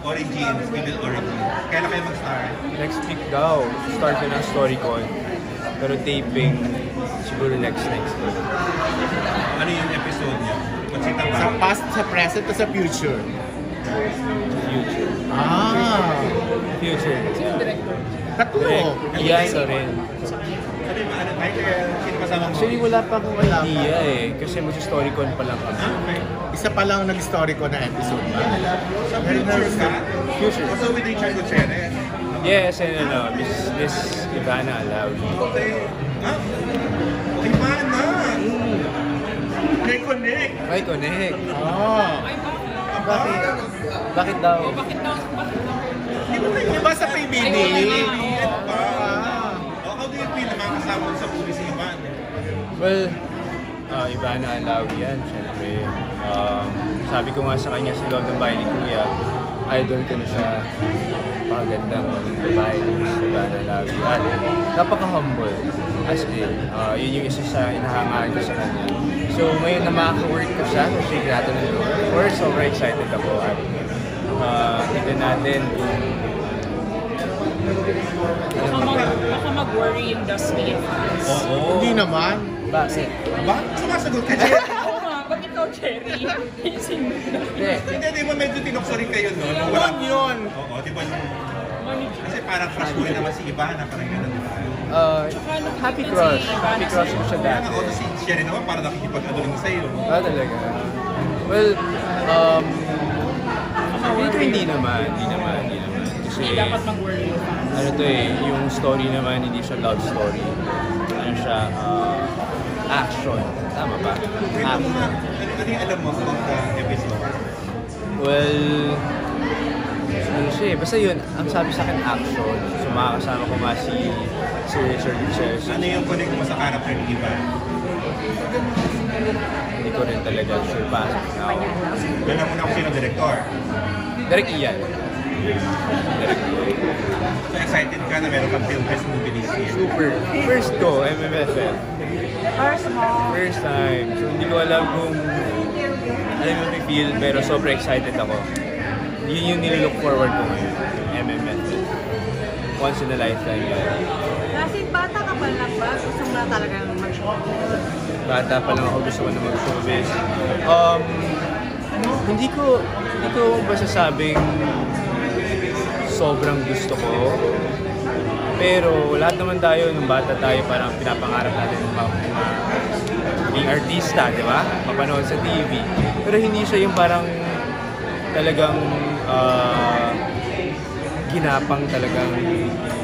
origins, female origins? Kailan kayo mag-start? Next week daw, start na ng StoryCon. Pero taping, siguro next week. Ano yung episode niya? Magsita ba? Sa past, sa present, o sa future? Future. Ah! Future. Sino yung director? Tatlo! Iyan na rin. Ano yung ano? Sino kasama mo? Actually, wala pa akong idea eh. Kasi mag-StoryCon pa lang kami. Okay. Isa pa lang nag-story ko na episode. Sa future ka? Future. Also with Richard Gutierrez? Yes, and Miss Ivana Alawi. Okay. Ah? Okay pa na! May connect! May connect. Oh! Bakit? Bakit daw? Bakit daw? Di ba kayo? Di ba sa PBD? How do you feel na makakasama mo sa movie si Ivan? Well, Ivana Alawi yan, syempre. Sabi ko nga sa kanya si Lord ng Bahay ni Kuya, idol ko na siya. Pagandang babae ni Ivana Alawi. At napaka-humble. As in, yun yung isa sa inahangaan ko sa kanya. So ngayon na makaka-work ko siya, kasi grato na Lord. We're sobrang excited ako. At tignan natin kung Baka mag-worry yung Dusty and fans. Oo. Hindi naman. bakit. Ba? Sumasagot ka, Jen? Oo nga, ba't ikaw, Cherry? Hindi, di ba medyo tinokso rin kayo noon? Yun yun! Oo, di ba yung... Kasi parang crush mo rin naman si Ivana, parang gano'n, di ba? Happy crush. Happy crush ko siya Kaya dati. nga, si siya rin naman parang nakikipag-aduling sa'yo. Talaga. Well, hindi naman. Kasi, Dapat mag-worry yung fans. ano to eh, yung story naman, hindi siya love story. Ano siya, action. Tama ba? Ano yung alam mo about the episode? Well, ano siya eh, basta yun, ang sabi sa akin action. So makakasama ko nga si Richard Gutierrez. Ano yung connect mo sa character ni Ivan? Hindi ko rin talaga sure pa now. Alam mo na kung sino director. Direct Ian. So excited ka na meron kang film fest movie this year. Super. First ko, MMFF. First time. So hindi ko alam kung alam mo yung feel, pero super excited ako. Yun yung nililook forward ko ngayon. MMFF. Once in a lifetime yan. Kasi bata ka pa lang ba? Gusto mo na talagang mag-showbiz? Bata pa lang ako, gusto ko na mag-showbiz. Hindi ko masasabing sobrang gusto ko. Pero lahat naman tayo, nung bata tayo, parang pinapangarap natin maging artista, di ba? Mapanood sa TV. Pero hindi siya yung parang talagang ginapang talagang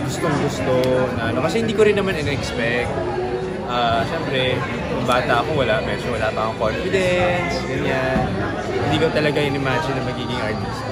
gustong-gusto na ano. Kasi hindi ko rin naman in-expect. Siyempre, nung bata ako, wala pa akong confidence, ganyan. Hindi ko talaga in-imagine na magiging artista.